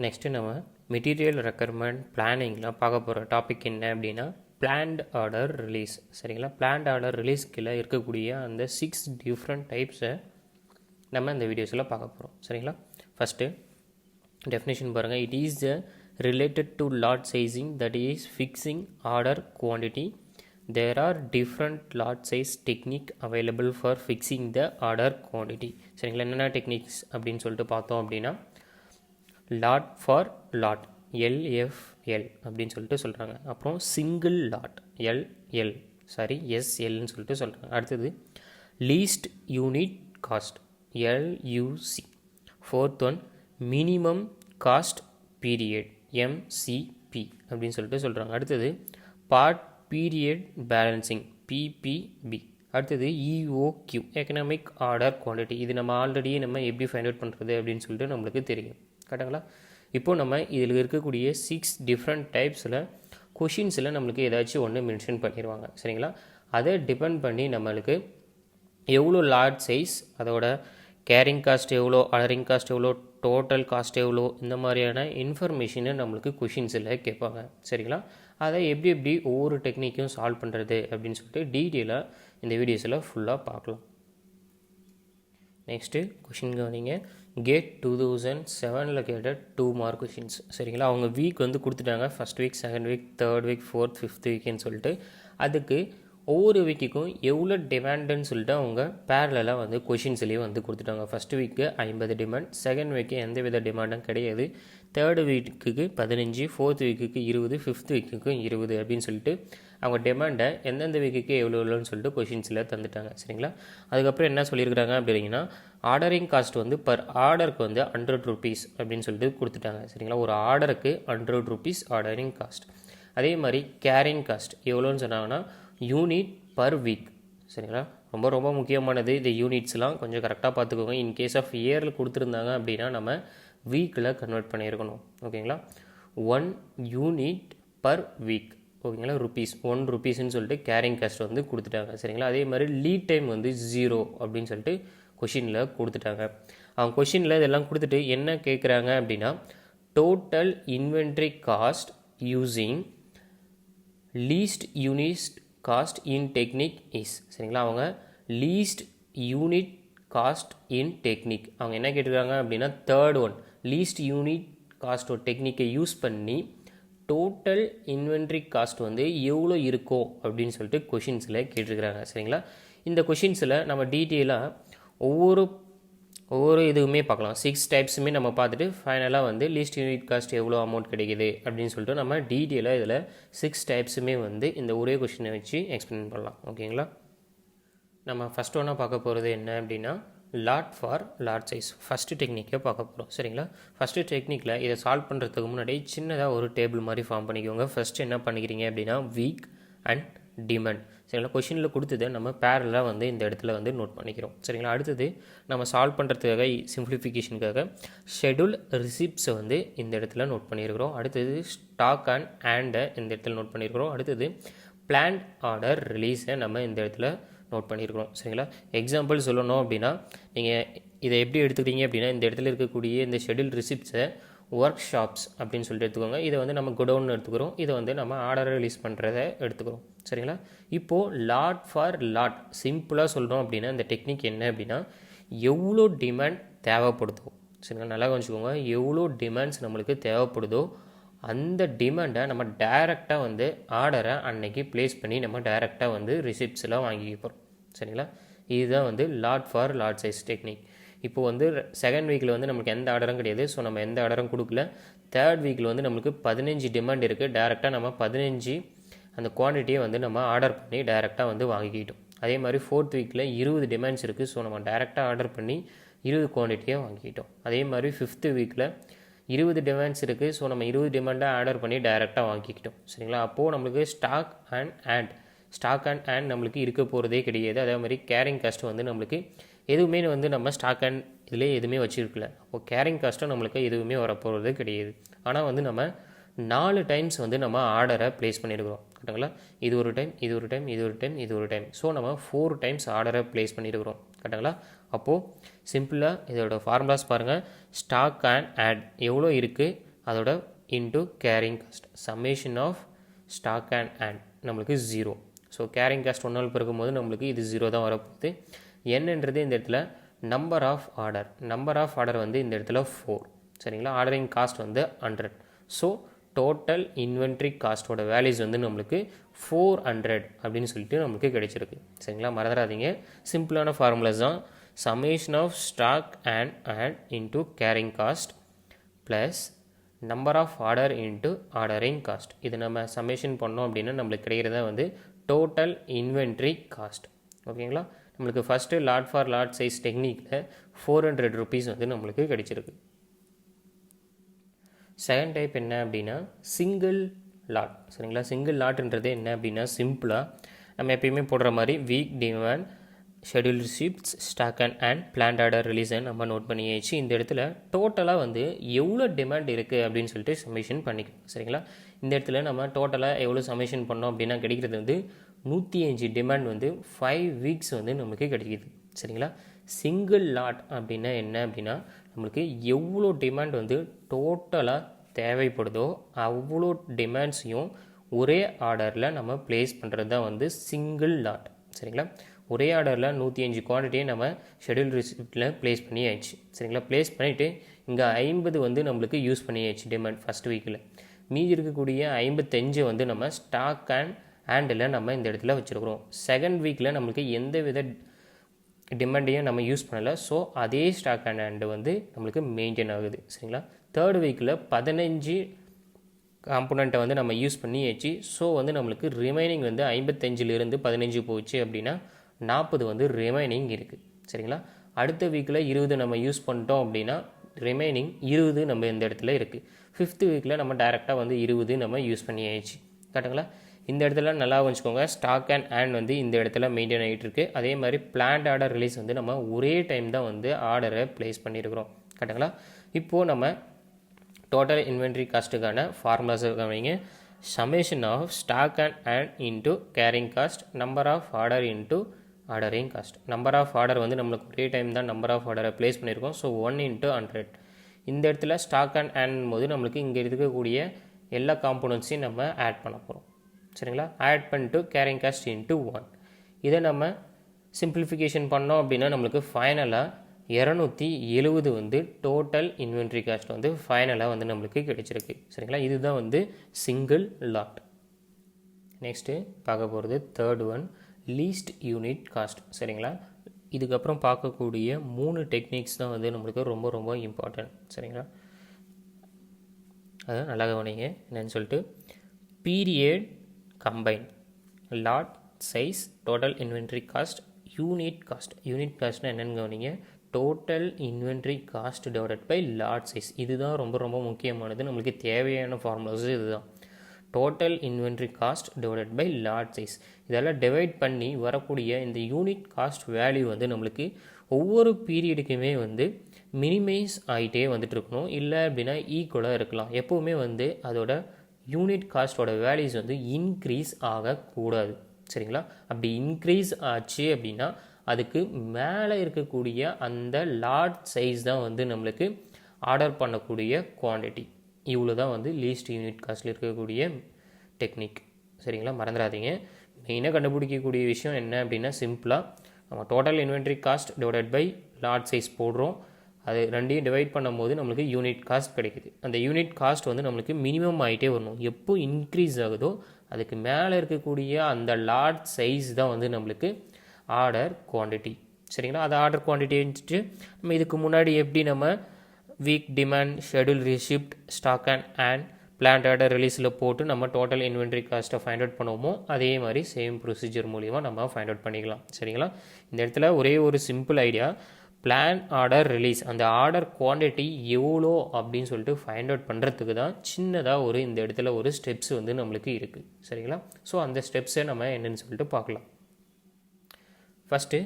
Next நம்ம material requirement பிளானிங்கில் பார்க்க போகிற டாபிக் என்ன அப்படின்னா பிளான்ட் ஆர்டர் ரிலீஸ். சரிங்களா, பிளான்ட் ஆர்டர் ரிலீஸ் கீழே இருக்கக்கூடிய அந்த 6 டிஃப்ரெண்ட் டைப்ஸை நம்ம இந்த வீடியோஸில் பார்க்க போகிறோம். சரிங்களா, ஃபஸ்ட்டு டெஃபினேஷன் பாருங்கள். It is related to lot sizing, that is fixing order quantity. There are different lot size technique available for fixing the order quantity. சரிங்களா, என்னென்ன டெக்னிக்ஸ் அப்படின்னு சொல்லிட்டு பார்த்தோம் அப்படின்னா லாட் ஃபார் லாட் LFL அப்படின்னு சொல்லிட்டு சொல்கிறாங்க. அப்புறம் சிங்கிள் லாட் SLன்னு சொல்லிட்டு சொல்கிறாங்க. அடுத்தது least unit cost LUC. Fourth one minimum cost period MCP அப்படின்னு சொல்லிட்டு சொல்கிறாங்க. அடுத்தது பார்ட் பீரியட் பேலன்சிங் PPB. அடுத்தது EOQ எக்கனாமிக் ஆர்டர் குவான்டிட்டி. இது நம்ம ஆல்ரெடி எப்படி ஃபைண்ட் அவுட் பண்ணுறது அப்படின்னு சொல்லிட்டு நம்மளுக்கு தெரியும். கரெக்டுங்களா? இப்போது நம்ம இதில் இருக்கக்கூடிய 6 டிஃப்ரெண்ட் டைப்ஸில் கொஷின்ஸில் நம்மளுக்கு ஏதாச்சும் ஒன்று மென்ஷன் பண்ணிடுவாங்க. சரிங்களா, அதை டிபெண்ட் பண்ணி நம்மளுக்கு எவ்வளோ லாட் சைஸ், அதோட கேரிங் காஸ்ட் எவ்வளோ, அலரிங் காஸ்ட் எவ்வளோ, டோட்டல் காஸ்ட் எவ்வளோ, இந்த மாதிரியான இன்ஃபர்மேஷனை நம்மளுக்கு கொஷின்ஸில் கேட்பாங்க. சரிங்களா, அதை எப்படி ஒவ்வொரு டெக்னிக்கும் சால்வ் பண்ணுறது அப்படின்னு சொல்லிட்டு டீட்டெயிலாக இந்த வீடியோஸில் ஃபுல்லாக பார்க்கலாம். நெக்ஸ்ட்டு கொஷின் கவனிங்க. கேட் 2007 கேட்ட 2 மார்க் கொஷின்ஸ். சரிங்களா, அவங்க வீக் கொடுத்துட்டாங்க. First week, second week, third week, fourth, fifth வீக்குன்னு சொல்லிட்டு அதுக்கு ஒவ்வொரு வீக்குக்கும் எவ்வளோ டிமாண்டுன்னு சொல்லிட்டு அவங்க பேரலாக கொஷின்ஸ்லேயே கொடுத்துட்டாங்க. First week 50 demand, second week எந்த வித டிமாண்டும் கிடையாது, தேர்டு வீக்குக்கு 15, ஃபோர்த் வீக்குக்கு 20, ஃபிஃப்த் வீக்குக்கு 20 அப்படின்னு சொல்லிட்டு அவங்க டிமாண்டை எந்தெந்த வீக்குக்கு எவ்வளோன்னு சொல்லிட்டு கொஷின்ஸில் தந்துட்டாங்க. சரிங்களா, அதுக்கப்புறம் என்ன சொல்லியிருக்கிறாங்க அப்படின்னா ஆர்டரிங் காஸ்ட் பர் ஆர்டருக்கு 100 rupees அப்படின்னு சொல்லிட்டு கொடுத்துட்டாங்க. சரிங்களா, ஒரு ஆர்டருக்கு 100 rupees ஆர்டரிங் காஸ்ட். அதே மாதிரி கேரிங் காஸ்ட் எவ்வளோன்னு சொன்னாங்கன்னா யூனிட் பர் வீக். சரிங்களா, ரொம்ப முக்கியமானது. இந்த யூனிட்ஸ்லாம் கொஞ்சம் கரெக்டாக பார்த்துக்கோங்க. இன்கேஸ் ஆஃப் இயரில் கொடுத்துருந்தாங்க அப்படின்னா நம்ம வீக்கில் கன்வெர்ட் பண்ணியிருக்கணும். ஓகேங்களா, 1 யூனிட் பர் வீக். ஓகேங்களா, ₹1 rupeesன்னு சொல்லிட்டு கேரிங் காஸ்ட் கொடுத்துட்டாங்க. சரிங்களா, அதே மாதிரி லீட் டைம் 0 அப்படின்னு சொல்லிட்டு கொஷினில் கொடுத்துட்டாங்க. அவங்க கொஷினில் இதெல்லாம் கொடுத்துட்டு என்ன கேட்குறாங்க அப்படின்னா total inventory cost using least unit cost in technique is. சரிங்களா, அவங்க லீஸ்ட் யூனிட் காஸ்ட் இன் டெக்னிக் அவங்க என்ன கேட்டுருக்காங்க அப்படின்னா third one least unit cost டெக்னிக்கை யூஸ் பண்ணி டோட்டல் இன்வென்ட்ரி காஸ்ட் எவ்வளோ இருக்கோ அப்படின்னு சொல்லிட்டு கொஷின்ஸில் கேட்டிருக்கிறாங்க. சரிங்களா, இந்த கொஷின்ஸில் நம்ம டீட்டெயிலாக ஒவ்வொரு இதுவுமே பார்க்கலாம். 6 டைப்ஸுமே நம்ம பார்த்துட்டு ஃபைனலாக லீஸ்ட் யூனிட் காஸ்ட் எவ்வளோ அமௌண்ட் கிடைக்குது அப்படின்னு சொல்லிட்டு நம்ம டீட்டெயிலாக இதில் 6 டைப்ஸுமே இந்த ஒரே கொஷினை வச்சு எக்ஸ்பிளைன் பண்ணலாம். ஓகேங்களா, நம்ம ஃபஸ்ட் ஒன்றா பார்க்க போகிறது என்ன அப்படின்னா lot for lot size first டெக்னிக்கை பார்க்க போகிறோம். சரிங்களா, ஃபஸ்ட்டு டெக்னிக்கில் இதை சால்வ் பண்ணுறதுக்கு முன்னாடி சின்னதாக ஒரு டேபிள் மாதிரி ஃபார்ம் பண்ணிக்கோங்க. ஃபஸ்ட்டு என்ன பண்ணிக்கிறீங்க அப்படின்னா வீக் அண்ட் டிமாண்ட். சரிங்களா, கொஷினில் கொடுத்ததை நம்ம பேரலாக இந்த இடத்துல நோட் பண்ணிக்கிறோம். சரிங்களா, அடுத்தது நம்ம சால்வ் பண்ணுறதுக்காக சிம்பிளிஃபிகேஷனுக்காக ஷெடியூல் ரிசிப்ட்ஸை இந்த இடத்துல நோட் பண்ணியிருக்கிறோம். அடுத்தது ஸ்டாக் அண்ட் ஆண்டை இந்த இடத்துல நோட் பண்ணியிருக்கிறோம். அடுத்தது பிளான்ட் ஆர்டர் ரிலீஸை நம்ம இந்த இடத்துல நோட் பண்ணியிருக்கிறோம். சரிங்களா, எக்ஸாம்பிள் சொல்லணும் அப்படின்னா நீங்கள் இதை எப்படி எடுத்துக்கிறீங்க அப்படின்னா இந்த இடத்துல இருக்கக்கூடிய இந்த ஷெடியூல் ரிசிப்ட்ஸை ஒர்க் ஷாப்ஸ் அப்படின்னு சொல்லிட்டு எடுத்துக்கோங்க. இதை நம்ம குடவுன் எடுத்துக்கிறோம். இதை நம்ம ஆர்டரை ரிலீஸ் பண்ணுறதை எடுத்துக்கிறோம். சரிங்களா, இப்போது லாட் ஃபார் லாட் சிம்பிளாக சொல்கிறோம் அப்படின்னா இந்த டெக்னிக் என்ன அப்படின்னா எவ்வளோ டிமாண்ட் தேவைப்படுதோ, சரிங்களா, நல்லா கொஞ்சிக்கோங்க, எவ்வளோ டிமாண்ட்ஸ் நம்மளுக்கு தேவைப்படுதோ அந்த டிமாண்டை நம்ம டைரெக்டாக ஆர்டரை அன்னைக்கு ப்ளேஸ் பண்ணி நம்ம டைரெக்டாக ரிசிப்ட்ஸ்லாம் வாங்கிக்க போகிறோம். சரிங்களா, இதுதான் lot for lot size technique. இப்போது செகண்ட் வீக்கில் நம்மளுக்கு எந்த ஆர்டரும் கிடையாது. ஸோ நம்ம எந்த ஆர்டரும் கொடுக்கல. தேர்ட் வீக்கில் நம்மளுக்கு 15 டிமாண்ட் இருக்குது. டைரெக்டாக நம்ம 15 அந்த குவான்டிட்டியை நம்ம ஆர்டர் பண்ணி டைரெக்டாக வாங்கிக்கிட்டோம். அதே மாதிரி ஃபோர்த் வீக்கில் 20 டிமாண்ட்ஸ் இருக்குது. ஸோ நம்ம டைரெக்டாக ஆர்டர் பண்ணி 20 குவான்டிட்டியை வாங்கிக்கிட்டோம். அதே மாதிரி ஃபிஃப்த்து வீக்கில் 20 டிமாண்ட்ஸ் இருக்குது. ஸோ நம்ம 20 டிமாண்டை ஆர்டர் பண்ணி டைரெக்டாக வாங்கிக்கிட்டோம். சரிங்களா, அப்போது நம்மளுக்கு ஸ்டாக் அண்ட் ஆண்ட் நம்மளுக்கு இருக்க போகிறதே கிடையாது. அதே மாதிரி கேரிங் காஸ்ட் நம்மளுக்கு எதுவுமே நம்ம ஸ்டாக் அண்ட் இதில் எதுவுமே வச்சுருக்கல. அப்போது கேரிங் காஸ்ட்டும் நம்மளுக்கு எதுவுமே வரப்போகிறது கிடையாது. ஆனால் நம்ம 4 டைம்ஸ் நம்ம ஆர்டரை ப்ளேஸ் பண்ணியிருக்கிறோம். கரெக்டுங்களா, இது ஒரு டைம், இது ஒரு டைம், இது ஒரு டைம், இது ஒரு டைம். ஸோ நம்ம 4 டைம்ஸ் ஆர்டரை ப்ளேஸ் பண்ணியிருக்கிறோம். கரெக்டுங்களா, அப்போது சிம்பிளாக இதோட ஃபார்முலாஸ் பாருங்கள். ஸ்டாக் அண்ட் ஆட் எவ்வளோ இருக்குது அதோட into carrying cost summation of stock and நம்மளுக்கு 0. ஸோ கேரிங் காஸ்ட் 1 பெருக்கும்போது நம்மளுக்கு இது 0 தான் வரப்போகுது. என்னன்றது இந்த இடத்துல நம்பர் ஆஃப் ஆர்டர் வந்து இந்த இடத்துல 4. சரிங்களா, ஆர்டரிங் காஸ்ட் வந்து 100. ஸோ டோட்டல் இன்வென்ட்ரி காஸ்ட்டோட வேல்யூஸ் வந்து நம்மளுக்கு 400 அப்படின்னு சொல்லிட்டு நம்மளுக்கு கிடைச்சிருக்கு. சரிங்களா, மறந்துடாதீங்க, சிம்பிளான ஃபார்முலாஸ் தான். Summation of stock and into carrying cost plus number of order into ordering cost. இது நம்ம சம்மேஷன் பண்ணோம் அப்படின்னா நம்மளுக்கு கிடைக்கிறதா வந்து டோட்டல் இன்வென்ட்ரி காஸ்ட். ஓகேங்களா, நம்மளுக்கு first lot for lot size டெக்னிக்கில் 400 ருபீஸ் வந்து நம்மளுக்கு கிடைச்சிருக்கு. செகண்ட் டைப் என்ன அப்படின்னா சிங்கிள் லாட். சரிங்களா, சிங்கிள் லாட்ன்றது என்ன அப்படின்னா சிம்பிளாக நம்ம எப்பயுமே போடுற மாதிரி week demand, schedule receipts, stock and planned order ரிலீஸை நம்ம நோட் பண்ணியாச்சு. இந்த இடத்துல டோட்டலாக வந்து எவ்வளோ டிமாண்ட் இருக்குது அப்படின்னு சொல்லிட்டு சம்மேஷன் பண்ணிக்கலாம். சரிங்களா, இந்த இடத்துல நம்ம டோட்டலாக எவ்வளோ சம்மேஷன் பண்ணோம் அப்படின்னா கிடைக்கிறது வந்து 105 டிமாண்ட் வந்து 5 வீக்ஸ் வந்து நமக்கு கிடைக்கிது. சரிங்களா, சிங்கிள் லாட் அப்படின்னா என்ன அப்படின்னா நம்மளுக்கு எவ்வளோ டிமாண்ட் வந்து டோட்டலாக தேவைப்படுதோ அவ்வளோ டிமாண்ட்ஸையும் ஒரே ஆர்டரில் நம்ம ப்ளேஸ் பண்ணுறது தான் வந்து சிங்கிள் லாட். சரிங்களா, ஒரே ஆர்டரில் 105 குவான்டிட்டியை நம்ம ஷெட்யூல் ரிசிப்டில் ப்ளேஸ் பண்ணியாச்சு. சரிங்களா, ப்ளேஸ் பண்ணிவிட்டு இங்கே 50 வந்து நம்மளுக்கு யூஸ் பண்ணியாச்சு டிமாண்ட் ஃபஸ்ட் வீக்கில். மீதி இருக்கக்கூடிய 55 வந்து நம்ம ஸ்டாக் அண்டில் நம்ம இந்த இடத்துல வச்சுருக்குறோம். செகண்ட் வீக்கில் நம்மளுக்கு எந்த வித டிமாண்டையும் நம்ம யூஸ் பண்ணலை. ஸோ அதே ஸ்டாக் அண்ட் வந்து நம்மளுக்கு மெயின்டைன் ஆகுது. சரிங்களா, தேர்ட் வீக்கில் 15 காம்போனண்ட்டை வந்து நம்ம யூஸ் பண்ணியாச்சு. ஸோ வந்து நம்மளுக்கு ரிமைனிங் வந்து 55லிருந்து 15 போச்சு அப்படின்னா 40 வந்து ரிமைனிங் இருக்குது. சரிங்களா, அடுத்த வீக்கில் 20 நம்ம யூஸ் பண்ணிட்டோம் அப்படின்னா ரிமைனிங் 20 நம்ம இந்த இடத்துல இருக்குது. ஃபிஃப்த் வீக்கில் நம்ம டைரெக்டாக வந்து 20 நம்ம யூஸ் பண்ணியாச்சு. கரெக்டுங்களா, இந்த இடத்துல நல்லா வச்சுக்கோங்க, ஸ்டாக் அண்ட் வந்து இந்த இடத்துல மெயின்டைன் ஆகிட்டு இருக்கு. அதே மாதிரி பிளான்ட் ஆர்டர் ரிலீஸ் வந்து நம்ம ஒரே டைம் தான் வந்து ஆர்டரை ப்ளேஸ் பண்ணியிருக்கிறோம். கரெக்டுங்களா, இப்போது நம்ம டோட்டல் இன்வென்ட்ரி காஸ்ட்டுக்கான ஃபார்முலாஸ் கவனிங்க. Summation of stock and into carrying cost, number of order into ordering cost. Number of order வந்து நம்மளுக்கு ஒரே டைம் தான் நம்பர் ஆஃப் ஆர்டரை ப்ளேஸ் பண்ணியிருக்கோம். ஸோ 1 × 100. இந்த இடத்துல ஸ்டாக் அண்ட் போது நம்மளுக்கு இங்கே இருக்கக்கூடிய எல்லா காம்போனன்ட்ஸையும் நம்ம ஆட் பண்ண போகிறோம். சரிங்களா, ஆட் பண்ணிட்டு கேரிங் காஸ்ட் இன்ட்டு 1. இதை நம்ம சிம்பிளிஃபிகேஷன் பண்ணோம் அப்படின்னா நம்மளுக்கு ஃபைனலாக 270 வந்து டோட்டல் இன்வென்ட்ரி காஸ்ட் வந்து ஃபைனலாக வந்து நம்மளுக்கு கிடைச்சிருக்கு. சரிங்களா, இதுதான் வந்து சிங்கிள் லாட். நெக்ஸ்ட்டு பார்க்க போகிறது third one, least unit cost. சரிங்களா, இதுக்கப்புறம் பார்க்கக்கூடிய 3 டெக்னிக்ஸ் தான் வந்து நம்மளுக்கு ரொம்ப ரொம்ப இம்பார்ட்டன்ட். சரிங்களா, அதை நல்லா கவனிங்க என்னன்னு சொல்லிட்டு. Period combine, lot size, total inventory cost, unit cost. Unit காஸ்ட்னா என்னென்னு கவனிங்க, total inventory cost divided by lot size. இதுதான் ரொம்ப ரொம்ப முக்கியமானது, நம்மளுக்கு தேவையான ஃபார்முலாஸ் இதுதான். Total inventory cost divided by lot size. இதெல்லாம் டிவைட் பண்ணி வரக்கூடிய இந்த யூனிட் காஸ்ட் வேல்யூ வந்து நம்மளுக்கு ஒவ்வொரு பீரியடுக்குமே வந்து மினிமைஸ் ஆகிட்டே வந்துட்டு இருக்கணும். இல்லை அப்படின்னா ஈக்குவலாக இருக்கலாம். எப்போவுமே வந்து அதோட யூனிட் காஸ்ட்டோட வேல்யூஸ் வந்து இன்க்ரீஸ் ஆகக்கூடாது. சரிங்களா, அப்படி இன்க்ரீஸ் ஆச்சு அப்படின்னா அதுக்கு மேலே இருக்கக்கூடிய அந்த லாட் சைஸ் தான் வந்து நம்மளுக்கு ஆர்டர் பண்ணக்கூடிய குவான்டிட்டி. இவ்வளோ தான் வந்து லீஸ்ட் யூனிட் காஸ்ட்டில் இருக்கக்கூடிய டெக்னிக். சரிங்களா, மறந்துடாதீங்க. மெயினாக கண்டுபிடிக்கக்கூடிய விஷயம் என்ன அப்படின்னா சிம்பிளாக நம்ம total inventory cost divided by lot size போடுறோம். அது ரெண்டையும் டிவைட் பண்ணும்போது நம்மளுக்கு யூனிட் காஸ்ட் கிடைக்குது. அந்த யூனிட் காஸ்ட் வந்து நம்மளுக்கு மினிமம் ஆகிட்டே வரணும். எப்போ இன்க்ரீஸ் ஆகுதோ அதுக்கு மேலே இருக்கக்கூடிய அந்த லாட் சைஸ் தான் வந்து நம்மளுக்கு ஆர்டர் குவான்டிட்டி. சரிங்களா, அது ஆர்டர் குவான்டிட்டி வச்சுட்டு நம்ம இதுக்கு முன்னாடி எப்படி நம்ம week demand, schedule receipt, stock and planned order ரிலீஸில் போட்டு நம்ம டோட்டல் இன்வென்ட்ரி காஸ்ட்டை ஃபைண்ட் அவுட் பண்ணுவோமோ அதே மாதிரி சேம் ப்ரொசீஜர் மூலிமா நம்ம ஃபைண்ட் அவுட் பண்ணிக்கலாம். சரிங்களா, இந்த இடத்துல ஒரே ஒரு simple idea, plan order release அந்த ஆர்டர் குவான்டிட்டி எவ்வளோ அப்படின்னு சொல்லிட்டு ஃபைண்ட் அவுட் பண்ணுறதுக்கு தான் சின்னதாக ஒரு இந்த இடத்துல ஒரு ஸ்டெப்ஸ் வந்து நம்மளுக்கு இருக்குது. சரிங்களா, ஸோ அந்த ஸ்டெப்ஸை நம்ம என்னென்னு சொல்லிட்டு பார்க்கலாம். First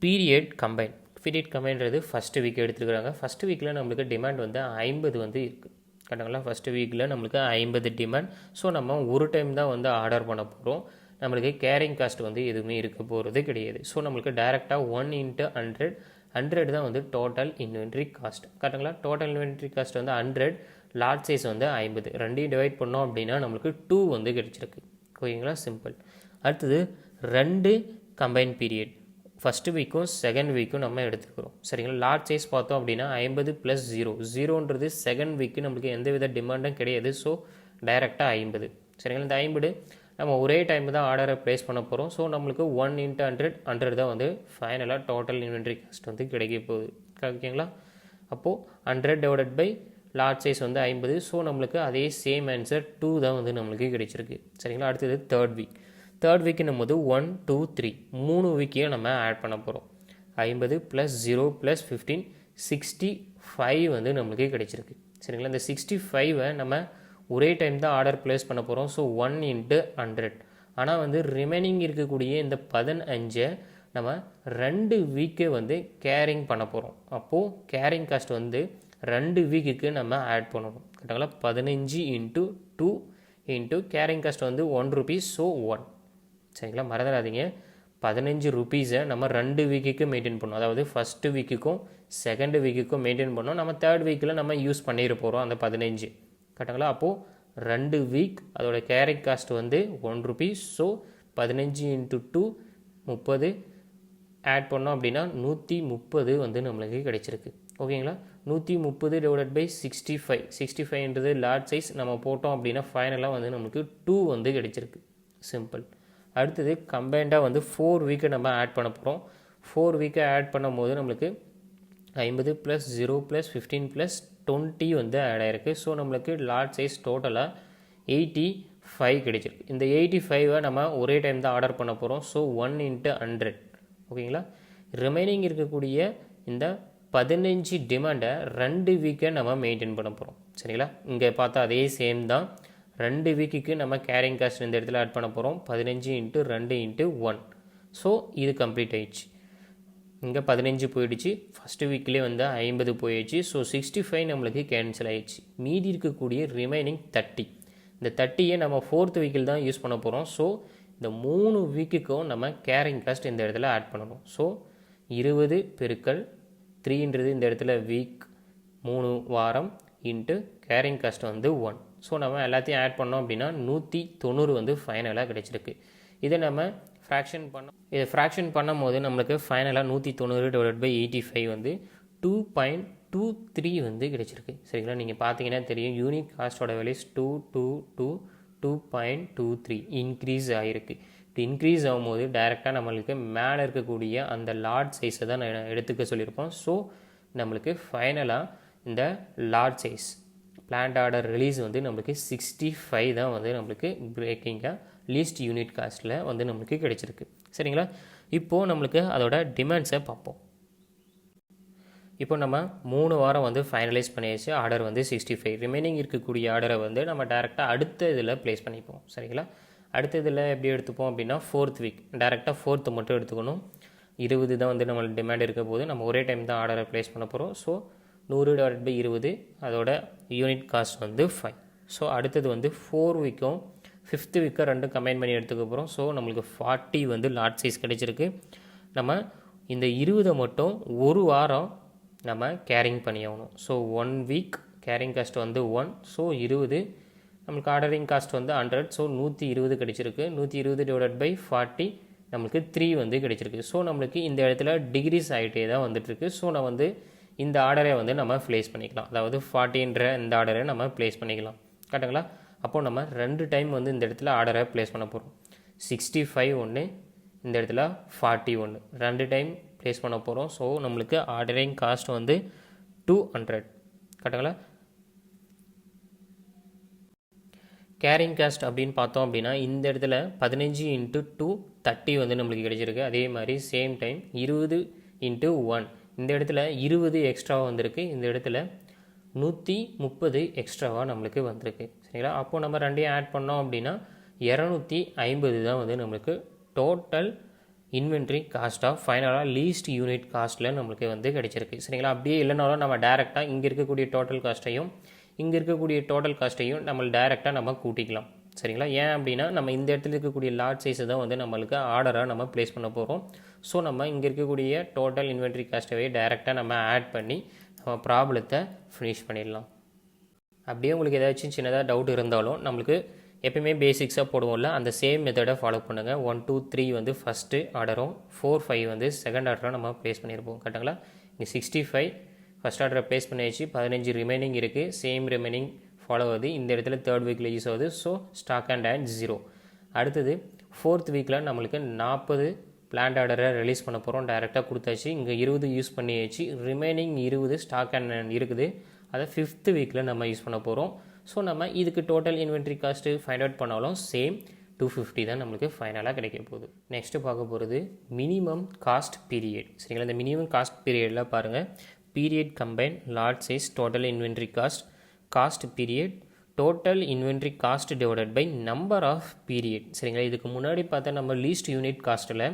period combine. பீரியட் கம்பைன்றது ஃபஸ்ட்டு வீக் எடுத்துருக்குறாங்க. ஃபஸ்ட்டு வீக்கில் நம்மளுக்கு டிமாண்ட் வந்து 50 வந்து இருக்குது. கரெக்டுங்களா, ஃபஸ்ட்டு வீக்கில் நம்மளுக்கு 50 டிமாண்ட். ஸோ நம்ம ஒரு டைம் தான் வந்து ஆர்டர் பண்ண போகிறோம். நம்மளுக்கு கேரிங் காஸ்ட் வந்து எதுவுமே இருக்க போகிறது கிடையாது. ஸோ நம்மளுக்கு டைரெக்டாக 1 × 100 தான் வந்து டோட்டல் இன்வென்ட்ரி காஸ்ட். கரெக்டுங்களா, டோட்டல் இன்வென்ட்ரி காஸ்ட் வந்து 100, லார்ஜ் சைஸ் வந்து 50. ரெண்டையும் டிவைட் பண்ணோம் அப்படின்னா நம்மளுக்கு 2 வந்து கிடைச்சிருக்கு. ஓகேங்களா, சிம்பிள். அடுத்தது 2 கம்பைன் பீரியட், ஃபஸ்ட்டு வீக்கும் செகண்ட் வீக்கும் நம்ம எடுத்துக்கிறோம். சரிங்களா, லார்ஜ் சைஸ் பார்த்தோம் அப்படின்னா 50 + 0, 0ன்றது செகண்ட் வீக்கு நம்மளுக்கு எந்த வித டிமாண்டும் கிடையாது. ஸோ டைரெக்டாக 50. சரிங்களா, இந்த 50 நம்ம ஒரே டைம் தான் ஆர்டரை ப்ளேஸ் பண்ண போகிறோம். ஸோ நம்மளுக்கு 1 × 100, 100 தான் வந்து ஃபைனலாக டோட்டல் இன்வென்ட்ரி காஸ்ட் வந்து கிடைக்க போகுது. ஓகேங்களா, அப்போது 100 / லார்ஜ் சைஸ் வந்து 50. ஸோ நம்மளுக்கு அதே சேம் ஆன்சர் 2 தான் வந்து நம்மளுக்கு கிடைச்சிருக்கு. சரிங்களா, அடுத்தது தேர்ட் வீக் நம்ம 1, 2, 3 3 வீக்கையும் நம்ம ஆட் பண்ண போகிறோம். 50 + 0 + 15, 65 வந்து நம்மளுக்கு கிடைச்சிருக்கு. சரிங்களா, இந்த 65 நம்ம ஒரே டைம் தான் ஆர்டர் ப்ளேஸ் பண்ண போகிறோம். ஸோ 1 × 100. ஆனால் வந்து ரிமைனிங் இருக்கக்கூடிய இந்த 15 நம்ம 2 வீக்கு வந்து கேரிங் பண்ண போகிறோம். அப்போது கேரிங் காஸ்ட் வந்து 2 வீக்குக்கு நம்ம ஆட் பண்ணணும். கரெக்டாங்களா, 15 × 2 × கேரிங் காஸ்ட் வந்து 1 ரூபீஸ். ஸோ 1. சரிங்களா, மறந்துடாதீங்க, 15 ரூபீஸை நம்ம 2 வீக்குக்கு மெயின்டைன் பண்ணோம். அதாவது ஃபஸ்ட்டு வீக்குக்கும் செகண்ட் வீக்குக்கும் மெயின்டைன் பண்ணோம். நம்ம தேர்ட் வீக்கில் நம்ம யூஸ் பண்ணிட போகிறோம் அந்த 15. கரெக்டாங்களா, அப்போது 2 வீக் அதோட கேரிங் காஸ்ட் வந்து 1 ரூபீஸ். ஸோ 15 × 2 30 ஆட் பண்ணோம் அப்படின்னா 130 வந்து நம்மளுக்கு கிடைச்சிருக்கு. ஓகேங்களா, 130 / 65, 65ன்றது லார்ஜ் சைஸ் நம்ம போட்டோம் அப்படின்னா ஃபைனலாக வந்து நம்மளுக்கு 2 வந்து கிடைச்சிருக்கு. சிம்பிள். அடுத்தது கம்பைண்டாக வந்து 4 வீக்கை நம்ம ஆட் பண்ண போகிறோம். 4 வீக்கை ஆட் பண்ணும் போது நம்மளுக்கு 50 + 0 + 15 + 20 வந்து ஆட் ஆகிருக்கு. ஸோ நம்மளுக்கு லார்ஜ் சைஸ் டோட்டலாக 85 கிடைச்சிருக்கு. இந்த 85 நம்ம ஒரே டைம் தான் ஆர்டர் பண்ண போகிறோம். ஸோ 1 × 100. ஓகேங்களா, ரிமைனிங் இருக்கக்கூடிய இந்த 15 டிமாண்டை 2 வீக்கை நம்ம மெயின்டைன் பண்ண போகிறோம். சரிங்களா, இங்கே பார்த்தா அதே சேம் தான். 2 வீக்குக்கு நம்ம கேரிங் காஸ்ட் இந்த இடத்துல ஆட் பண்ண போகிறோம். 15 × 2 × 1. ஸோ இது கம்ப்ளீட் ஆயிடுச்சு. இங்கே 15 போயிடுச்சு. ஃபஸ்ட்டு வீக்லேயே வந்து 50 போயிடுச்சு. ஸோ 65 நம்மளுக்கு கேன்சல் ஆகிடுச்சு. மீதி இருக்கக்கூடிய ரிமைனிங் 30. இந்த 30யை நம்ம 4th வீக்கில் தான் யூஸ் பண்ண போகிறோம். ஸோ இந்த 3 வீக்குக்கும் நம்ம கேரிங் காஸ்ட் இந்த இடத்துல ஆட் பண்ணணும். ஸோ 20 × 3ன்றது இந்த இடத்துல வீக், 3 வாரம் இன்ட்டு கேரிங் காஸ்ட் வந்து 1. ஸோ நம்ம எல்லாத்தையும் ஆட் பண்ணோம் அப்படின்னா 190 வந்து ஃபைனலாக கிடைச்சிருக்கு. இதை நம்ம ஃப்ராக்ஷன் பண்ணும் போது நம்மளுக்கு ஃபைனலாக 190 / 85 வந்து 2.23 வந்து கிடைச்சிருக்கு. சரிங்களா, நீங்கள் பார்த்தீங்கன்னா தெரியும், யூனிட் காஸ்ட்டோட வேல்யூஸ் 2.23 இன்க்ரீஸ் ஆகிருக்கு. இப்படி இன்க்ரீஸ் ஆகும்போது டைரெக்டாக நம்மளுக்கு மேலே இருக்கக்கூடிய அந்த லார்ஜ் சைஸை தான் நான் எடுத்துக்க சொல்லியிருப்போம். ஸோ நம்மளுக்கு ஃபைனலாக இந்த large size plant order release வந்து நம்மளுக்கு 65 தான் வந்து நம்மளுக்கு பிரேக்கிங்காக லீஸ்ட் யூனிட் காஸ்ட்டில் வந்து நம்மளுக்கு கிடைச்சிருக்கு. சரிங்களா, இப்போது நம்மளுக்கு அதோட டிமாண்ட்ஸை பார்ப்போம். இப்போ நம்ம 3 வாரம் வந்து ஃபைனலைஸ் பண்ணியாச்சு. ஆர்டர் வந்து 65. ரிமைனிங் இருக்கக்கூடிய ஆர்டரை வந்து நம்ம டேரெக்டாக அடுத்த இதில் ப்ளேஸ் பண்ணிப்போம். சரிங்களா, அடுத்த இதில் எப்படி எடுத்துப்போம் அப்படின்னா 4th வீக் டேரெக்டாக 4th மட்டும் எடுத்துக்கணும். 20 தான் வந்து நம்மளுக்கு டிமாண்ட் இருக்க போது நம்ம ஒரே டைம் தான் ஆர்டரை ப்ளேஸ் பண்ண போகிறோம். ஸோ 100 / 20 அதோட யூனிட் காஸ்ட் வந்து 5. ஸோ அடுத்தது வந்து 4 வீக்கும் 5th வீக்கை 2 கம்பைன் பண்ணி எடுத்துக்க போகிறோம். ஸோ நம்மளுக்கு 40 வந்து லார்ஜ் சைஸ் கிடைச்சிருக்கு. நம்ம இந்த 20 மட்டும் ஒரு வாரம் நம்ம கேரிங் பண்ணி ஆகணும். ஸோ 1 வீக் கேரிங் காஸ்ட் வந்து 1. ஸோ 20 நம்மளுக்கு ஆர்டரிங் காஸ்ட் வந்து 100. ஸோ 120 கிடைச்சிருக்கு. 120 / 40 நம்மளுக்கு 3 வந்து கிடைச்சிருக்கு. ஸோ நம்மளுக்கு இந்த இடத்துல டிகிரிஸ் ஆகிட்டே தான் வந்துட்டுருக்கு. ஸோ நான் வந்து இந்த ஆர்டரை வந்து நம்ம ப்ளேஸ் பண்ணிக்கலாம். அதாவது 40ன்ற இந்த ஆர்டரை நம்ம ப்ளேஸ் பண்ணிக்கலாம். கரெக்டுங்களா, அப்போது நம்ம 2 டைம் வந்து இந்த இடத்துல ஆர்டரை ப்ளேஸ் பண்ண போகிறோம். 65 ஒன்று, இந்த இடத்துல 41 2 டைம் ப்ளேஸ் பண்ண போகிறோம். ஸோ நம்மளுக்கு ஆர்டரிங் காஸ்ட் வந்து 200. கரெக்டுங்களா, கேரிங் காஸ்ட் அப்படின்னு பார்த்தோம் அப்படின்னா இந்த இடத்துல 15 × 2 30 வந்து நம்மளுக்கு கிடைச்சிருக்கு. அதே மாதிரி சேம் டைம் 20 × 1 இந்த இடத்துல 20 எக்ஸ்ட்ராவாக வந்திருக்கு. இந்த இடத்துல 130 எக்ஸ்ட்ராவாக நம்மளுக்கு வந்திருக்கு. சரிங்களா, அப்போது நம்ம ரெண்டையும் ஆட் பண்ணோம் அப்படின்னா 250 தான் வந்து நம்மளுக்கு டோட்டல் இன்வென்ட்ரி காஸ்ட்டாக ஃபைனலாக லீஸ்ட் யூனிட் காஸ்ட்டில் நம்மளுக்கு வந்து கிடைச்சிருக்கு. சரிங்களா, அப்படியே இல்லைனாலும் நம்ம டேரெக்டாக இங்கே இருக்கக்கூடிய டோட்டல் காஸ்ட்டையும் இங்கே இருக்கக்கூடிய டோட்டல் காஸ்ட்டையும் நம்ம டேரெக்டாக நம்ம கூட்டிக்கலாம். சரிங்களா, ஏன் அப்படின்னா நம்ம இந்த இடத்துல இருக்கக்கூடிய லார்ஜ் சைஸை தான் வந்து நம்மளுக்கு ஆர்டராக நம்ம ப்ளேஸ் பண்ண போகிறோம். ஸோ நம்ம இங்கே இருக்கக்கூடிய டோட்டல் இன்வென்ட்ரி காஸ்ட்டவே டைரெக்டாக நம்ம ஆட் பண்ணி நம்ம ப்ராப்ளத்தை ஃபினிஷ் பண்ணிடலாம். அப்படியே உங்களுக்கு ஏதாச்சும் சின்னதாக டவுட் இருந்தாலும் நம்மளுக்கு எப்பயுமே பேசிக்ஸாக போடுவோம்ல அந்த சேம் மெத்தடை ஃபாலோ பண்ணுங்கள். 1 2 3 வந்து ஃபஸ்ட்டு ஆர்டரும் 4 5 வந்து செகண்ட் ஆர்டரும் நம்ம ப்ளேஸ் பண்ணியிருப்போம் கரெக்டுங்களா. இங்கே 65 ஃபஸ்ட் ஆர்டரை ப்ளேஸ் பண்ணியாச்சு, 15 ரிமைனிங் இருக்குது, சேம் ரிமைனிங் ஃபாலோ ஆகுது. இந்த இடத்துல தேர்ட் வீக்கில் யூஸ் ஆகுது. So stock and 0. அடுத்தது ஃபோர்த் வீக்கில் நம்மளுக்கு 40 பிளான்ட் ஆர்டரை ரிலீஸ் பண்ண போகிறோம். டைரெக்டாக கொடுத்தாச்சு. இங்கே 20 யூஸ் பண்ணியாச்சு, ரிமைனிங் 20 ஸ்டாக் அண்ட் இருக்குது. அதை ஃபிஃப்த் வீக்கில் நம்ம யூஸ் பண்ண போகிறோம். ஸோ நம்ம இதுக்கு total inventory cost find out பண்ணாலும் சேம் 250 தான் நம்மளுக்கு ஃபைனலாக கிடைக்க போகுது. நெக்ஸ்ட்டு பார்க்க போகிறது மினிமம் காஸ்ட் பீரியட். சரிங்களா, இந்த மினிமம் காஸ்ட் பீரியடில் பாருங்கள், period combine lot size total inventory cost period total inventory cost divided by number of period. சரிங்களா, இதுக்கு முன்னாடி பார்த்தா நம்ம லீஸ்ட் யூனிட் காஸ்ட்டில்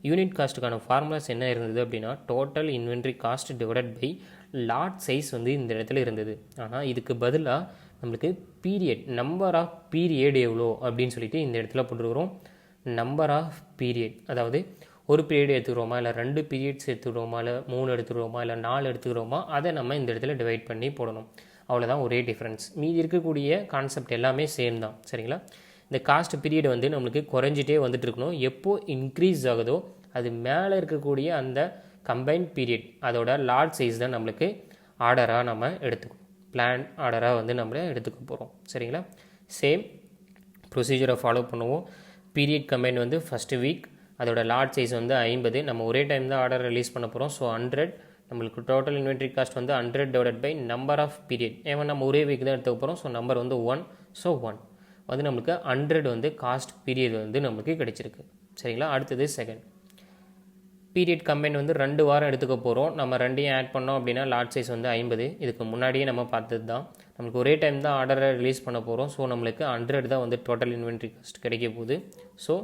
யூனிட் காஸ்ட்டுக்கான ஃபார்முலாஸ் என்ன இருந்தது அப்படின்னா total inventory cost divided by lot size வந்து இந்த இடத்துல இருந்தது. ஆனால் இதுக்கு பதிலாக நம்மளுக்கு பீரியட் நம்பர் ஆஃப் பீரியட் எவ்வளோ அப்படின்னு சொல்லிட்டு இந்த இடத்துல போட்டுருக்குறோம். நம்பர் ஆஃப் பீரியட், அதாவது ஒரு பீரியட் எடுத்துக்கிறோமா, இல்லை 2 பீரியட்ஸ் எடுத்துக்கிறோமா, இல்லை 3 எடுத்துக்கிறோமா, இல்லை 4 எடுத்துக்கிறோமா, அதை நம்ம இந்த இடத்துல டிவைட் பண்ணி போடணும். அவ்வளோதான் ஒரே டிஃப்ரென்ஸ். மீதி இருக்கக்கூடிய கான்செப்ட் எல்லாமே சேம் தான். சரிங்களா, இந்த காஸ்ட் பீரியட் வந்து நம்மளுக்கு குறைஞ்சிட்டே வந்துட்டு இருக்கணும். எப்போ இன்க்ரீஸ் ஆகுதோ அது மேலே இருக்கக்கூடிய அந்த கம்பைன்ட் பீரியட் அதோட லாட் சைஸ் தான் நம்மளுக்கு ஆர்டராக நம்ம எடுத்துக்கணும், பிளான் ஆர்டராக வந்து நம்மளே எடுத்துக்க போகிறோம். சரிங்களா, சேம் ப்ரொசீஜரை ஃபாலோ பண்ணுவோம். பீரியட் கம்பைன் வந்து ஃபஸ்ட்டு வீக், அதோட லாட் சைஸ் வந்து 50. நம்ம ஒரே டைம் தான் ஆர்டர் ரிலீஸ் பண்ண போகிறோம். ஸோ 100. நம்மளுக்கு டோட்டல் இன்வென்ட்ரி காஸ்ட் வந்து 100 divided by number of period. ஏன்னா நம்ம ஒரே வீக் தான் எடுத்துக்க போகிறோம். ஸோ நம்பர் வந்து 1. ஸோ 1 வந்து நம்மளுக்கு 100 வந்து காஸ்ட் பீரியட் வந்து நம்மளுக்கு கிடைச்சிருக்கு. சரிங்களா, அடுத்தது செகண்ட் பீரியட் கம்பைன் வந்து 2 வாரம் எடுத்துக்க போகிறோம். நம்ம 2ஐயும் ஆட் பண்ணோம் அப்படின்னா லாட் சைஸ் வந்து 50. இதுக்கு முன்னாடியே நம்ம பார்த்தது தான். நம்மளுக்கு ஒரே டைம் தான் ஆர்டரை ரிலீஸ் பண்ண போகிறோம். ஸோ நம்மளுக்கு 100 தான் வந்து டோட்டல் இன்வென்ட்ரி காஸ்ட் கிடைக்க போகுது. So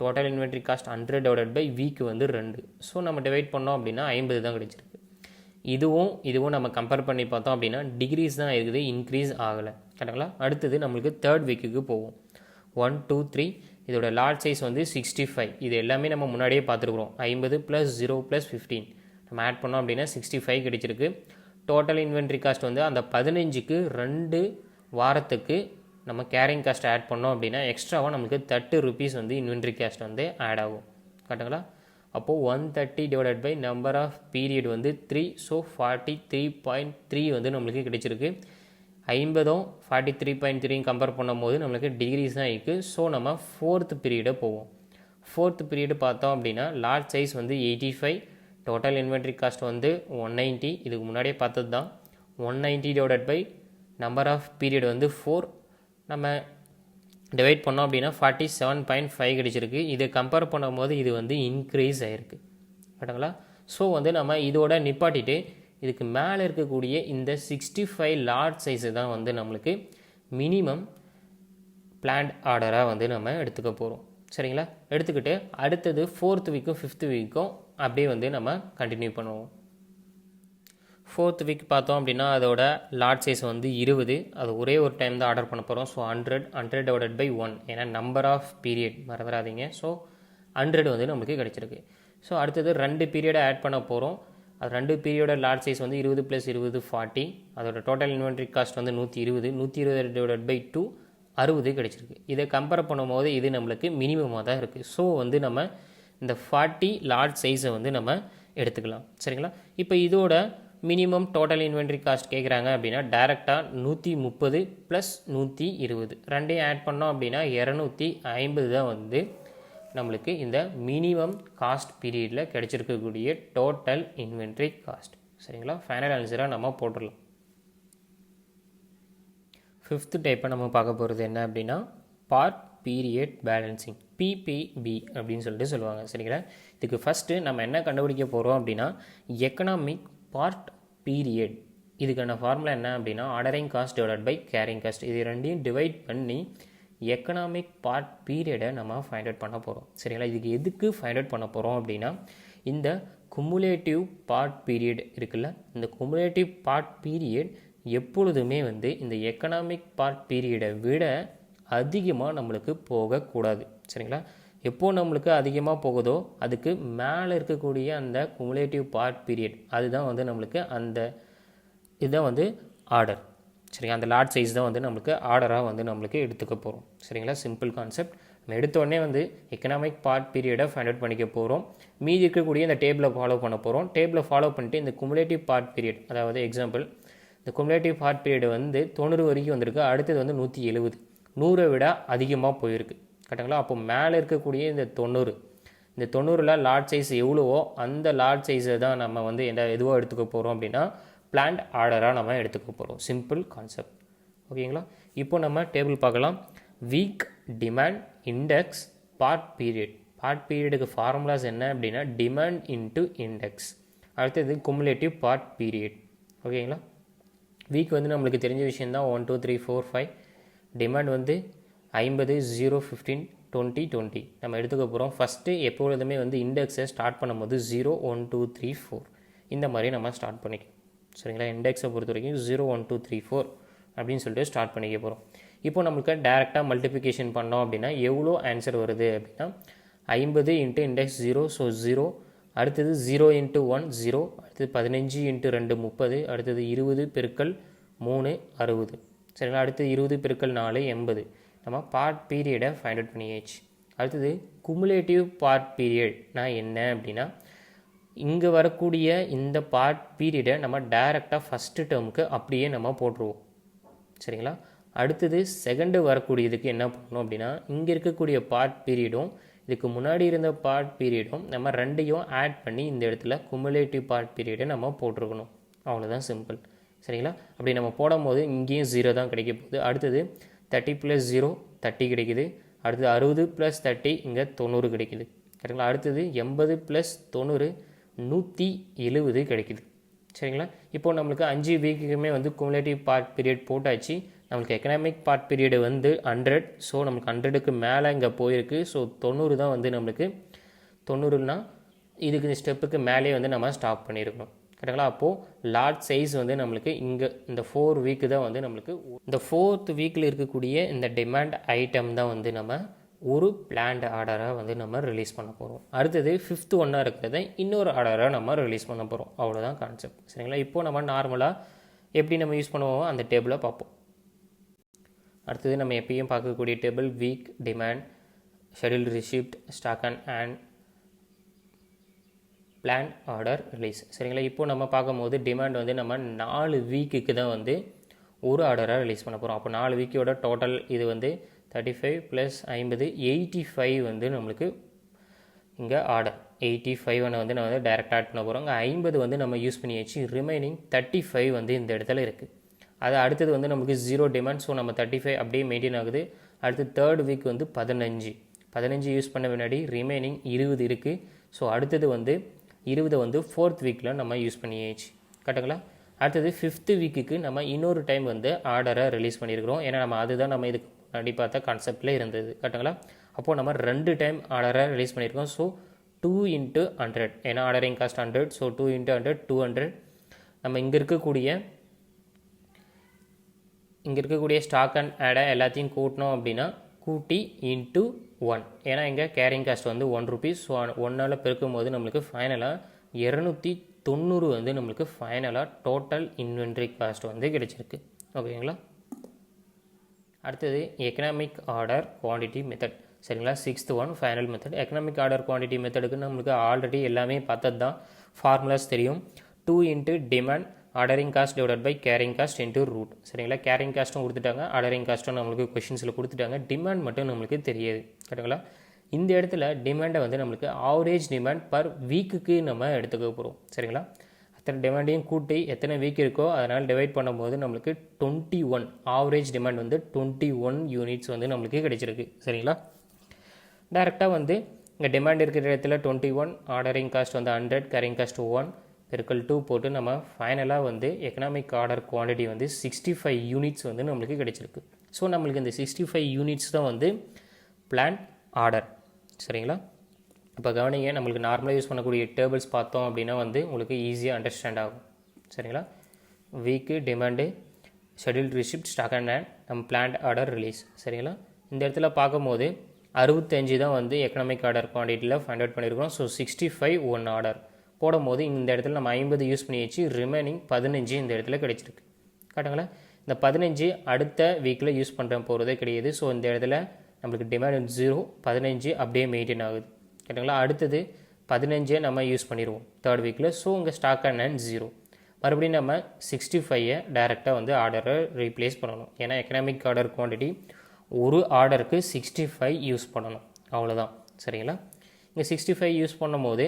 total inventory cost 100 divided by week வந்து 2. ஸோ நம்ம டிவைட் பண்ணோம் அப்படின்னா 50 தான் கிடைச்சிருக்கு. இதுவும் நம்ம கம்பேர் பண்ணி பார்த்தோம் அப்படின்னா டிகிரீஸ் தான் இருக்குது, இன்க்ரீஸ் ஆகலை கரெக்டுங்களா. அடுத்தது நம்மளுக்கு தேர்ட் வீக்குக்கு போவோம். 1 2 3 இதோட லாட் சைஸ் வந்து 65. இது எல்லாமே நம்ம முன்னாடியே பார்த்துருக்குறோம். 50 + 0 + 15 நம்ம ஆட் பண்ணோம் அப்படின்னா 65 கிடைச்சிருக்கு. டோட்டல் இன்வென்ட்ரி காஸ்ட் வந்து அந்த 15க்கு 2 வாரத்துக்கு நம்ம கேரிங் காஸ்ட் ஆட் பண்ணோம் அப்படின்னா எக்ஸ்ட்ராவாக நமக்கு 30 rupees வந்து இன்வென்ட்ரி காஸ்ட் வந்து ஆட் ஆகும் கரெக்டுங்களா. அப்போது 130 divided by number of period வந்து 3. ஸோ 43.3 வந்து நம்மளுக்கு கிடைச்சிருக்கு. 50ம் 43.3 கம்பேர் பண்ணும்போது நம்மளுக்கு டிகிரிஸ் தான் இருக்குது. ஸோ நம்ம ஃபோர்த் பீரியடை போவோம். ஃபோர்த் பீரியடு பார்த்தோம் அப்படின்னா லாட் சைஸ் வந்து 85, டோட்டல் இன்வென்ட்ரி காஸ்ட் வந்து 190. இதுக்கு முன்னாடியே பார்த்தது தான். 190 divided by number of period வந்து 4. நம்ம டிவைட் பண்ணோம் அப்படின்னா 47.5 கிடைச்சிருக்கு. இதை கம்பேர் பண்ணும்போது இது வந்து இன்க்ரீஸ் ஆகிருக்கு கரெக்டுங்களா. ஸோ வந்து நம்ம இதோட நிப்பாட்டிட்டு இதுக்கு மேலே இருக்கக்கூடிய இந்த 65 லாட் சைஸு தான் வந்து நம்மளுக்கு மினிமம் பிளான்ட் ஆர்டராக வந்து நம்ம எடுத்துக்க போகிறோம். சரிங்களா, எடுத்துக்கிட்டு அடுத்தது ஃபோர்த் வீக்கும் ஃபிஃப்த் வீக்கும் அப்படியே வந்து நம்ம கண்டினியூ பண்ணுவோம். ஃபோர்த் வீக் பார்த்தோம் அப்படின்னா அதோட லாட் சைஸ் வந்து 20. அது ஒரே ஒரு டைம் தான் ஆர்டர் பண்ண போகிறோம். ஸோ 100 டிவைடட் பை 1, ஏன்னா நம்பர் ஆஃப் பீரியட் மறந்துடாதீங்க. ஸோ 100 வந்து நம்மளுக்கு கிடச்சிருக்கு. ஸோ அடுத்தது 2 பீரியடை ஆட் பண்ண போகிறோம். அது 2 பீரியடோட லாட் சைஸ் வந்து 20 + 20 40. அதோட டோட்டல் இன்வென்ட்ரி காஸ்ட் வந்து 120. 120 டிவைடட் பை 2 60 கிடச்சிருக்கு. இதை கம்பேர் பண்ணும்போது இது நம்மளுக்கு மினிமமாக தான் இருக்குது. ஸோ வந்து நம்ம இந்த 40 லாட் சைஸை வந்து நம்ம எடுத்துக்கலாம். சரிங்களா, இப்போ இதோட மினிமம் டோட்டல் இன்வென்ட்ரி காஸ்ட் கேட்குறாங்க அப்படின்னா டேரெக்டாக 130 + 120 ரெண்டையும் ஆட் பண்ணோம் அப்படின்னா 250 தான் வந்து நம்மளுக்கு இந்த மினிமம் காஸ்ட் பீரியடில் கிடைச்சிருக்கக்கூடிய டோட்டல் இன்வென்ட்ரி காஸ்ட். சரிங்களா, ஃபைனல் ஆன்சராக நம்ம போட்டுடலாம். ஃபிஃப்த் டைப்பை நம்ம பார்க்க போகிறது என்ன அப்படின்னா பார்ட் பீரியட் பேலன்சிங், பிபிபி அப்படின்னு சொல்லிட்டு சொல்லுவாங்க. சரிங்களா, இதுக்கு ஃபஸ்ட்டு நம்ம என்ன கண்டுபிடிக்க போகிறோம் அப்படின்னா எக்கனாமிக் பார்ட் பீரியட். இதுக்கான ஃபார்முலா என்ன அப்படின்னா ordering cost divided by carrying cost. இது ரெண்டையும் டிவைட் பண்ணி எக்கனாமிக் பார்ட் பீரியடை நம்ம ஃபைண்ட் அவுட் பண்ண போகிறோம். சரிங்களா, இதுக்கு எதுக்கு ஃபைண்ட் அவுட் பண்ண போகிறோம் அப்படின்னா இந்த குமுலேட்டிவ் பார்ட் பீரியட் இருக்குல்ல, இந்த குமுலேட்டிவ் பார்ட் பீரியட் எப்பொழுதுமே வந்து இந்த எக்கனாமிக் பார்ட் பீரியடை விட அதிகமாக நம்மளுக்கு போகக்கூடாது. சரிங்களா, எப்போது நம்மளுக்கு அதிகமாக போகுதோ அதுக்கு மேலே இருக்கக்கூடிய அந்த குமுலேட்டிவ் பார்ட் பீரியட் அதுதான் வந்து நம்மளுக்கு அந்த இதுதான் வந்து ஆர்டர். சரிங்களா. அந்த லாட் சைஸ் தான் வந்து நம்மளுக்கு ஆர்டராக வந்து நம்மளுக்கு எடுத்துக்க போகிறோம். சரிங்களா, சிம்பிள் கான்செப்ட். நம்ம எடுத்தோடனே வந்து எக்கனாமிக் பார்ட் பீரியடை ஃபைண்ட் அவுட் பண்ணிக்க போகிறோம். மீதி இருக்கக்கூடிய இந்த டேபிளை ஃபாலோ பண்ண போகிறோம். டேபிளை ஃபாலோ பண்ணிட்டு இந்த குமுலேட்டிவ் பார்ட் பீரியட், அதாவது எக்ஸாம்பிள் இந்த குமுலேட்டிவ் பார்ட் பீரியட் வந்து 90 வரைக்கும் வந்திருக்கு. அடுத்தது வந்து 170, 100 விட அதிகமாக போயிருக்கு. கரெக்டுங்களா. அப்போ மேலே இருக்கக்கூடிய இந்த 90, இந்த 90ல் லாட் சைஸ் எவ்வளவோ அந்த லாட் சைஸை தான் நம்ம வந்து எதுவாக எடுத்துக்க போகிறோம் அப்படின்னா பிளான்ட் ஆர்டராக நம்ம எடுத்துக்க போகிறோம். Simple concept. ஓகேங்களா. இப்போ நம்ம டேபிள் பார்க்கலாம். Week demand index part period. Part பீரியடுக்கு ஃபார்முலாஸ் என்ன அப்படின்னா டிமாண்ட் இன்ட்டு இண்டெக்ஸ். அடுத்தது குமுலேட்டிவ் பார்ட் பீரியட். ஓகேங்களா. வீக் வந்து நம்மளுக்கு தெரிஞ்ச விஷயந்தான் 1 2 3 4 5. டிமாண்ட் வந்து 50 0 15 20 20 நம்ம எடுத்துக்க போகிறோம். ஃபஸ்ட்டு எப்பொழுதுமே வந்து இண்டெக்ஸை ஸ்டார்ட் பண்ணும்போது 0 1 2 3 4 இந்த மாதிரி நம்ம ஸ்டார்ட் பண்ணிக்கணும். சரிங்களா. இண்டெக்ஸை பொறுத்த வரைக்கும் 0 1 2 3 4 அப்படின்னு சொல்லிட்டு ஸ்டார்ட் பண்ணிக்க போகிறோம். இப்போ நம்மளுக்கு டேரெக்டாக மல்டிப்ளிகேஷன் பண்ணோம் அப்படின்னா எவ்வளோ ஆன்சர் வருது அப்படின்னா 50 இன்ட்டு இண்டெக்ஸ் 0, ஸோ 0. அடுத்தது 0 இன்ட்டு 1 0. அடுத்தது 15 இன்ட்டு 2 30. அடுத்தது 20 பெருக்கல் 3 60. சரிங்களா. அடுத்தது 20 பெருக்கல் 4 80. நம்ம பார்ட் பீரியடை ஃபைண்ட் அவுட் பண்ணியாச்சு. அடுத்தது குமுலேட்டிவ் பார்ட் பீரியட்னா என்ன அப்படின்னா இங்கே வரக்கூடிய இந்த பார்ட் பீரியடை நம்ம டைரெக்டாக ஃபஸ்ட்டு டேர்முக்கு அப்படியே நம்ம போட்டுருவோம். சரிங்களா. அடுத்தது செகண்டு வரக்கூடியதுக்கு என்ன பண்ணணும் அப்படின்னா இங்கே இருக்கக்கூடிய பார்ட் பீரியடும் இதுக்கு முன்னாடி இருந்த பார்ட் பீரியடும் நம்ம ரெண்டையும் ஆட் பண்ணி இந்த இடத்துல குமுலேட்டிவ் பார்ட் பீரியடை நம்ம போட்டிருக்கணும். அவ்வளோதான், சிம்பிள். சரிங்களா. அப்படி நம்ம போடும் போது இங்கேயும் 0 தான் கிடைக்க போகுது. அடுத்தது 30 + 0 30 கிடைக்குது. அடுத்தது 60 + 30 இங்கே 90 கிடைக்குது. சரிங்களா. அடுத்தது 80 + 90 170 கிடைக்குது. சரிங்களா. இப்போது நம்மளுக்கு 5 வீக்குமே வந்து குமுலேட்டிவ் பார்ட் பீரியட் போட்டாச்சு. நம்மளுக்கு எக்கனாமிக் பார்ட் பீரியடு வந்து 100. ஸோ நமக்கு 100க்கு மேலே இங்கே போயிருக்கு. ஸோ 90 தான் வந்து நம்மளுக்கு 90னா இதுக்கு ஸ்டெப்புக்கு மேலே வந்து நம்ம ஸ்டாப் பண்ணியிருக்கணும். கரெக்டுங்களா. அப்போது லாட் சைஸ் வந்து நம்மளுக்கு இங்கே இந்த 4 வீக்கு தான் வந்து நம்மளுக்கு இந்த 4th வீக்கில் இருக்கக்கூடிய இந்த டிமாண்ட் ஐட்டம் தான் வந்து நம்ம ஒரு பிளான்ட் ஆர்டராக வந்து நம்ம ரிலீஸ் பண்ண போகிறோம். அடுத்தது 5th ஒன்னாக இருக்கிறத இன்னொரு ஆர்டராக நம்ம ரிலீஸ் பண்ண போகிறோம். அவ்வளோதான் கான்செப்ட். சரிங்களா. இப்போது நம்ம நார்மலாக எப்படி நம்ம யூஸ் பண்ணுவோம் அந்த டேபிளை பார்ப்போம். அடுத்தது நம்ம எப்பயும் பார்க்கக்கூடிய table week demand scheduled receipt stock and plan order release. சரிங்களா. இப்போது நம்ம பார்க்கும்போது டிமாண்ட் வந்து நம்ம 4 வீக்குக்கு தான் வந்து ஒரு ஆர்டராக ரிலீஸ் பண்ண போகிறோம். அப்போ 4 வீக்கோட டோட்டல் இது வந்து 35 + 50 85 வந்து நம்மளுக்கு இங்கே ஆர்டர் 85 வந்து நம்ம வந்து டைரெக்டாக ஆட் பண்ண போகிறோம். இங்கே 50 வந்து நம்ம யூஸ் பண்ணியாச்சு. ரிமைனிங் 35 வந்து இந்த இடத்துல இருக்குது. அது அடுத்தது வந்து நமக்கு 0 டிமாண்ட். ஸோ நம்ம 35 அப்படியே மெயின்டைன் ஆகுது. அடுத்து 3rd வீக் வந்து 15 யூஸ் பண்ண முன்னாடி ரிமைனிங் 20 இருக்குது. ஸோ அடுத்தது வந்து 20 வந்து 4th வீக்கில் நம்ம யூஸ் பண்ணியாச்சு. கரெக்டுங்களா. அடுத்தது 5th வீக்குக்கு நம்ம இன்னொரு டைம் வந்து ஆர்டரை ரிலீஸ் பண்ணியிருக்கிறோம். ஏன்னா நம்ம அதுதான் நம்ம இதுக்கு முன்னாடி பார்த்த கான்செப்டில் இருந்தது. கரெக்டுங்களா. அப்போது நம்ம 2 டைம் ஆர்டரை ரிலீஸ் பண்ணியிருக்கோம். ஸோ 2 × 100 ஏன்னா ஆர்டரிங் காஸ்ட் 100. ஸோ 2 × 100 200. நம்ம இங்கே இருக்கக்கூடிய ஸ்டாக் அண்ட் ஆடை எல்லாத்தையும் கூட்டினோம் அப்படின்னா கூட்டி இன்ட்டு 1. ஏன்னா இங்கே கேரிங் காஸ்ட் வந்து 1 ரூபீஸ். ஸோ 1ஆல் பெருக்கும் போது நம்மளுக்கு ஃபைனலாக 290 வந்து நம்மளுக்கு ஃபைனலாக டோட்டல் இன்வென்ட்ரி காஸ்ட் வந்து கிடைச்சிருக்கு. ஓகேங்களா. அடுத்தது எக்கனாமிக் ஆர்டர் குவான்டிட்டி மெத்தட். சரிங்களா. 6th one final method. Economic order quantity மெத்தடுக்கு நம்மளுக்கு ஆல்ரெடி எல்லாமே பார்த்தது தான். ஃபார்முலாஸ் தெரியும். 2 × demand ordering cost divided by carrying cost into root. சரிங்களா. கேரிங் காஸ்ட்டும் கொடுத்துட்டாங்க, ஆர்டரிங் காஸ்ட்டும் நம்மளுக்கு கொஷின்ஸில் கொடுத்துட்டாங்க. டிமாண்ட் மட்டும் நம்மளுக்கு தெரியாது. கரெக்டுங்களா. இந்த இடத்துல டிமாண்டை வந்து நம்மளுக்கு ஆவரேஜ் டிமாண்ட் பர் வீக்குக்கு நம்ம எடுத்துக்க போகிறோம். சரிங்களா. அத்தனை டிமாண்டையும் கூட்டி எத்தனை வீக் இருக்கோ அதனால் டிவைட் பண்ணும்போது நம்மளுக்கு 21 ஆவரேஜ் டிமாண்ட் வந்து 21 யூனிட்ஸ் வந்து நம்மளுக்கு கிடைச்சிருக்கு. சரிங்களா. டேரெக்டாக வந்து இங்கே டிமாண்ட் இருக்கிற இடத்துல 21, ஆர்டரிங் காஸ்ட் வந்து 100, கேரிங் காஸ்ட் 1 பெருக்கல் 2 போட்டு நம்ம ஃபைனலாக வந்து எக்கனாமிக் ஆர்டர் குவான்டிட்டி வந்து 65 யூனிட்ஸ் வந்து நம்மளுக்கு கிடைச்சிருக்கு. ஸோ நம்மளுக்கு இந்த 65 யூனிட்ஸ் தான் வந்து பிளான்ட் ஆர்டர். சரிங்களா. இப்போ கவனிங்க, நம்மளுக்கு நார்மலாக யூஸ் பண்ணக்கூடிய டேபிள்ஸ் பார்த்தோம் அப்படின்னா வந்து உங்களுக்கு ஈஸியாக அண்டர்ஸ்டாண்ட் ஆகும். சரிங்களா. Week demand scheduled receipt stock and நம்ம பிளான்ட் ஆர்டர் ரிலீஸ். சரிங்களா. இந்த இடத்துல பார்க்கும்போது 65 தான் வந்து எக்கனாமிக் ஆர்டர் குவான்டிட்டியில் ஃபைண்ட் அவுட் பண்ணியிருக்கோம். ஸோ 65 1 ஆர்டர் போடும்போது இந்த இடத்துல நம்ம 50 யூஸ் பண்ணியாச்சு. ரிமைனிங் 15 இந்த இடத்துல கிடைச்சிருக்கு. கரெக்டுங்களா. இந்த இந்த 15 அடுத்த வீக்கில் யூஸ் பண்ணுற போகிறதே கிடையாது. ஸோ இந்த இடத்துல நம்மளுக்கு டிமாண்ட் 0, 15 அப்படியே மெயின்டைன் ஆகுது. கேட்டுங்களா? அடுத்தது 15 நம்ம யூஸ் பண்ணிடுவோம் தேர்ட் வீக்கில். ஸோ உங்கள் ஸ்டாக் அண்ட் 0. மறுபடியும் நம்ம 65 டைரெக்டாக வந்து ஆர்டரை ரீப்ளேஸ் பண்ணணும். ஏன்னா எக்கனாமிக் ஆர்டர் குவான்டிட்டி ஒரு ஆர்டருக்கு 65 யூஸ் பண்ணணும், அவ்வளோதான். சரிங்களா? இங்கே 65 யூஸ் பண்ணும் போது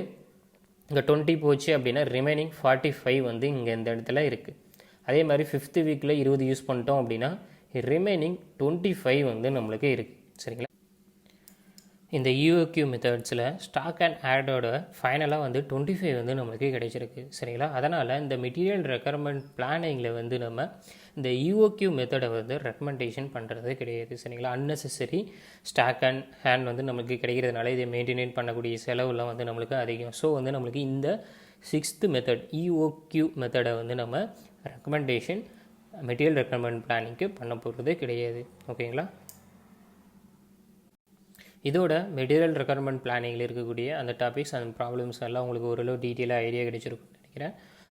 இங்கே 20 போச்சு அப்படின்னா ரிமைனிங் 45 வந்து இங்கே இந்த இடத்துல இருக்குது. அதே மாதிரி 5th வீக்கில் 20 யூஸ் பண்ணிட்டோம் அப்படின்னா ரிமைனிங் 25 வந்து நம்மளுக்கு இருக்குது. சரிங்களா? இந்த EOQ மெத்தட்ஸில் ஸ்டாக் அண்ட் ஆடோட ஃபைனலாக வந்து 25 வந்து நம்மளுக்கு கிடைச்சிருக்கு. சரிங்களா? அதனால் இந்த மெட்டீரியல் ரெக்குயர்மெண்ட் பிளானிங்கில் வந்து நம்ம இந்த EOQ மெத்தடை வந்து ரெக்கமெண்டேஷன் பண்ணுறது கிடையாது. சரிங்களா? அன்னெசரி ஸ்டாக் அண்ட் ஹேண்ட் வந்து நம்மளுக்கு கிடைக்கிறதுனால இதை மெயின்டைன் பண்ணக்கூடிய செலவுலாம் வந்து நம்மளுக்கு அதிகம். ஸோ வந்து நம்மளுக்கு இந்த 6th மெத்தட் EOQ மெத்தடை வந்து நம்ம ரெக்கமெண்டேஷன் மெட்டீரியல் ரெக்குயர்மெண்ட் பிளானிங்க்கு பண்ண போகிறது கிடையாது. ஓகேங்களா? இதோட மெட்டீரியல் ரெக்குயர்மெண்ட் பிளானிங்கில் இருக்கக்கூடிய அந்த டாபிக்ஸ் அந்த ப்ராப்ளம்ஸ் எல்லாம் உங்களுக்கு ஓரளவு டீட்டெயிலாக ஐடியா கிடைச்சிருக்குன்னு நினைக்கிறேன்.